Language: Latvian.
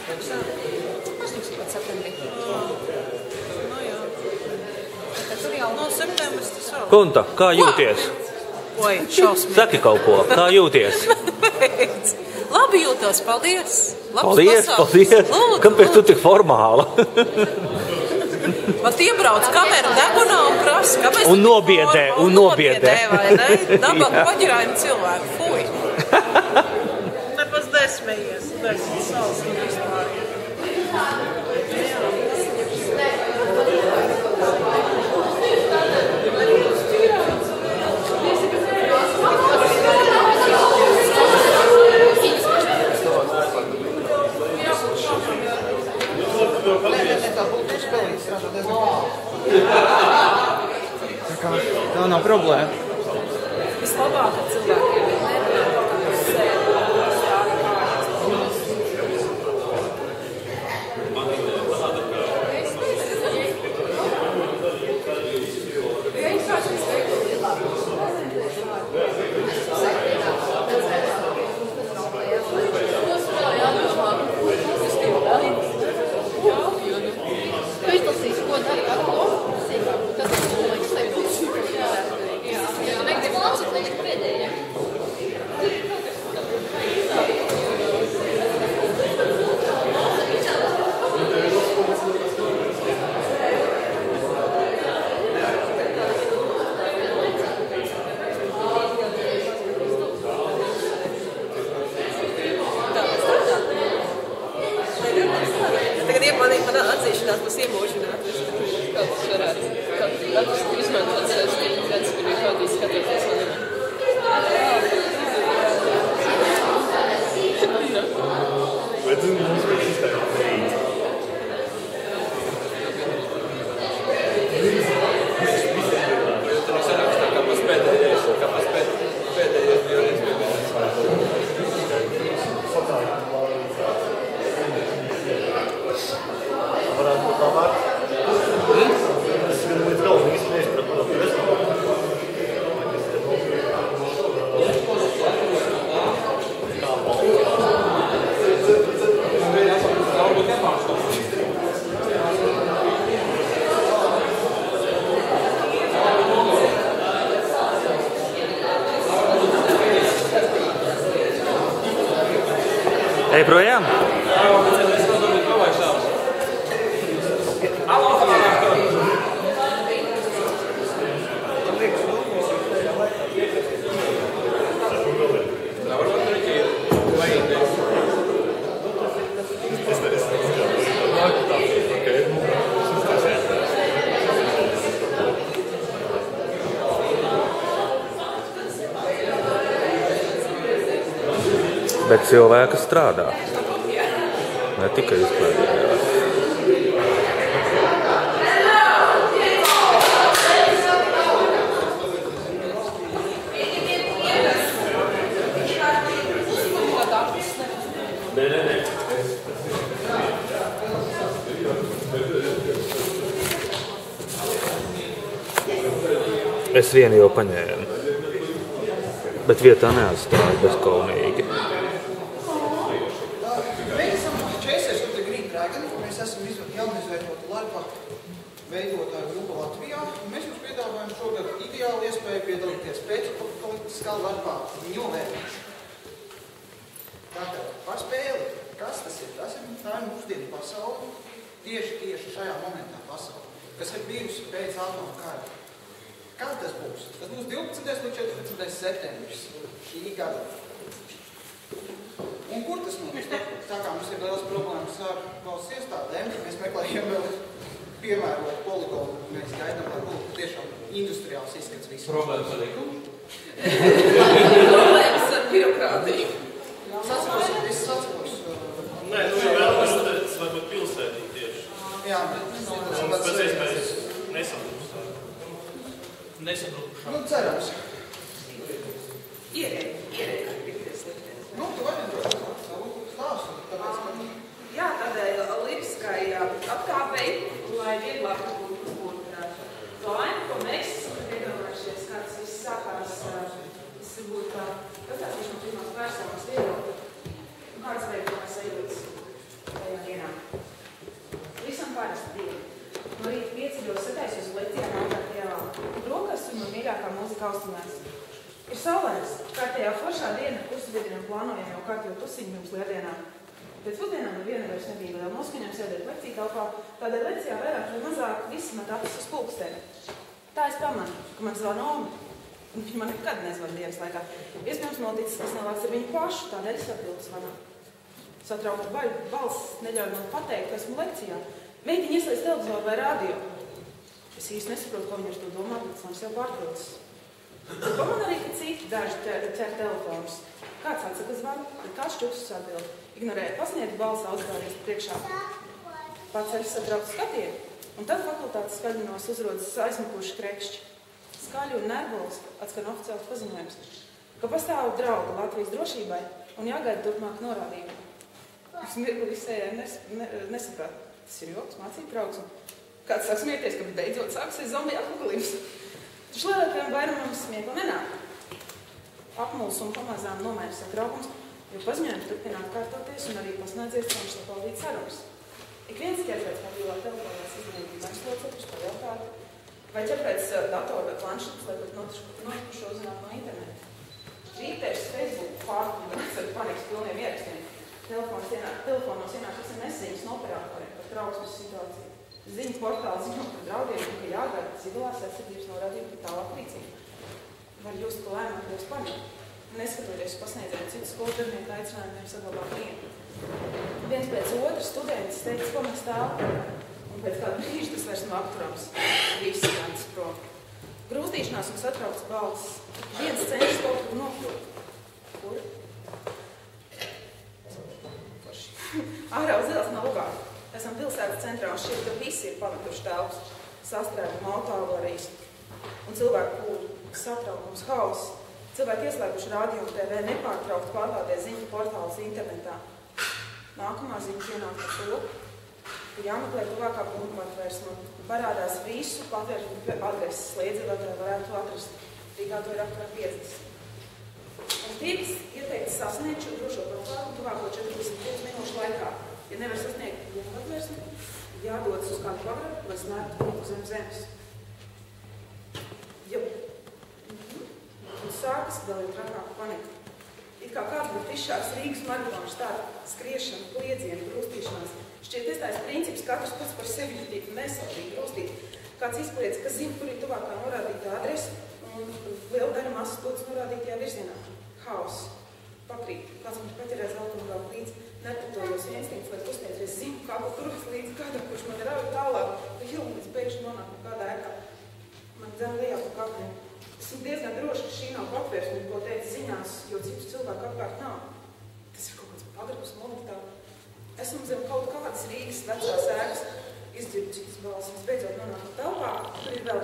18. septembrī. Nu jā. Tur jau... No septembris tas vēl. Kunta, kā jūties? Oi, šausmīgi. Saki kaut ko, kā jūties? Labi jūtos, paldies. Paldies. Lūdzu, Kāpēc tu tik formāla? Pat iebrauc kameru degunā un prasa, kāpēc... Un nobiedē. Vai ne? Dabāk paģirājumi cilvēku, fuj. Nepas desmējies, desmit sals un vispār. Tā nav problēma. Vislabāk ar cilvēkiem ir nerunāt kaut kā par sevi. Tagad iemanīt man atzīšanās būs iemūžināt. Kaut kas varētu. Katrs izmantot savas tīklētas, kur ir kaut kas skatoties animē. Bet mums ir izteikt beidz. Tur sarakstā, kāpēc pēdējais bija Varētu būt labāk. Es līdz galu īsti neizpratu, ko tu esi. Ej projām? Bet cilvēki strādā. Ne tikai izklaidējās. Es vienu jau paņēmu, bet vietā neatstāju bezkaunīgi. Mēs esam jaunizveidota LARPA veidotāju grupa Latvijā. Mēs jums piedāvājam šogad ideālu iespēju piedalīties pēcpolitiskā LARPā ņovēšanā. Tātad par spēli. Kas tas ir? Tā ir mūsdienu pasaule, tieši šajā momentā pasaule, kas ir bijusi pēc atomu kara. Kā tas būs? Tas būs 12. līdz 14. septembris šī gada. Un kur tas mums? Tā kā mums ir liels problēmas ar valsts iestādēm, mēs meklējam vēl piemērotu poligonu, mēs gaidām, lai būtu tiešām industriāls izskats visu. Problēmas ar likumu? Problēmas ar birokrātiju. Viss sacīkos. Nē, ir vēl tas varbūt pilsētī tieši. Jā, Un pēc iespējas nesabrukšā. Nu, cerams. Ierēk. Nu, tu vari savu stāstu, tāpēc, ka... Jā, tādēļ liriskai apkāpei, lai vieglāk būtu laimi, ko mēs iedomājušies, kā tas viss sākās, tas ir būt pastāstīšu no pirmās personas viedokļa. Kādas veidojās sajūtas tajā cik austiņās. Ir saulēns, kārtējā foršā diena, kursu biedriem plānojam jau kārtējo tusiņu pirms lieldienām. Pēc pusdienām neviena vairs nebija vēl noskaņām sēdēt lekciju telpā, tādēļ lekcijā vairāk vai mazāk visi met acis uz pulksteni. Tā es pamanu, ka man zvana Omi. Viņa man nekad nezvana dienas laikā. Iespējams noticis, kas nelāks ar viņu pašu, tādēļ es atbildu zvanā. Satraukta balss neļauj man pateikt, ka esmu lekcijā. Meitiņa ieslēdz televizoru vai radio. Es īsti nesaprotu, ko viņa ar to domā, bet zvans jau pārtraucis. Paman arī, ka citi daži ķer telefonus. Kāds atsaka zvanu, bet kāds čuksas atbild. Ignorēja pasniedz balsi audzgāries priekšā. Paceļas satrauc skatienu, un tad fakultātes skaļinos uzrodas aizmukuši krekšķi. Skaļi un nervozi atskan oficiāls paziņojums, ka pastāv draugi Latvijas drošībai un jāgaida turpmāk norādījumi. Es mirkli visējai nesapratu. Tas ir joks, mācību trauksme. Kāds sāk smieties, ka beidzot sāksies zombiju apokalipse. Taču lielākajam vairumam smiekla nenāk. Apmuls un pamazām nomaina satraukums, jo paziņojums turpināt kārtoties un arī pasnādzies cenšas pavadīt sarunas. Ik viens ķer pēc mobilā telefonās izglītības aizlocekļus par jautātu, vai ķer pēc datora vai planšetes, lai pat notikušo uzzināt no interneta. Tvīters, Facebook pārkļūdās ar panikas pilniem ierakstiem. Telefonos ienāk SMS ziņas no operatoriem par trauksmes situāciju. Ziņu portāli ziņo par draudiem, ka jāgada civilās aizsardzības norādījumi par tālāk rīcību. Var just, ka lēmāk kļūst panika, neskatoties uz pasniedzēju citu skolu darbinieku aicinājumiem saglabāt mieru. Viens pēc otras students teica, ko mēs tālu, un pēc kāda brīža tas vairs nav apturams. Visi jānis prom. Grūstīšanās un satraukts balss. Viens cenšas kaut kur nokļūt. Kur? Ārā uz ielas nav labāk. Esam pilsētas centrā un šķiet, ka visi ir pametuši telpas, sastrēgumi, autoavārijas un cilvēku kūri, satraukums, hauss. Cilvēki ieslēguši radio un TV nepārtraukt pārlādē ziņu portālus internetā. Nākamā ziņa pienāk par to, ka jāmeklē tuvākā punktu patvērsme un parādās visu patvērsmu adreses sliedzītāji varētu atrast. Rīgā to ir aptuveni 50. Un tiks ieteikts sasniegt šo drošo profilu tuvāko 45 minūšu laikā. Ja nevar sasniegt vienu patvērsmi, jādodas uz kādu pagrabu, lai snērtu punktu zem zemes. Ja un sākas vēl ir trakāka panika. It kā kāds būtu izšāks Rīgas maratonu starta, skriešana, kliedziena, grūstīšanās. Šķiet iestājas princips katrs pats par sevi tik nesautīgi grūstīt. Kāds izpaliec, ka zina, kur ir tuvākā norādītā adrese un liela daļa masas dodas norādītajā virzienā. Hauss. Pakrīt. Kāds mums paķerēs automobilu līdz nepatoļos instinkts, lai kustēties. Es zinu, kā būtu turos līdz kādam, kurš man rauj tālāk, ka hilmīts pēkšņi nonāk no kādā ēkā. Man dzem lejā pa kakļiem. Esmu diezgan droši, ka šī nav patvērsme, ko teica ziņās, jo citu cilvēku apkārt nav. Tas ir kaut kāds pagrabs momentā. Esmu zem kaut kādas Rīgas vecās ēkas, izdzirdu citas balsis, beidzot nonāku telpā, tur ir vēl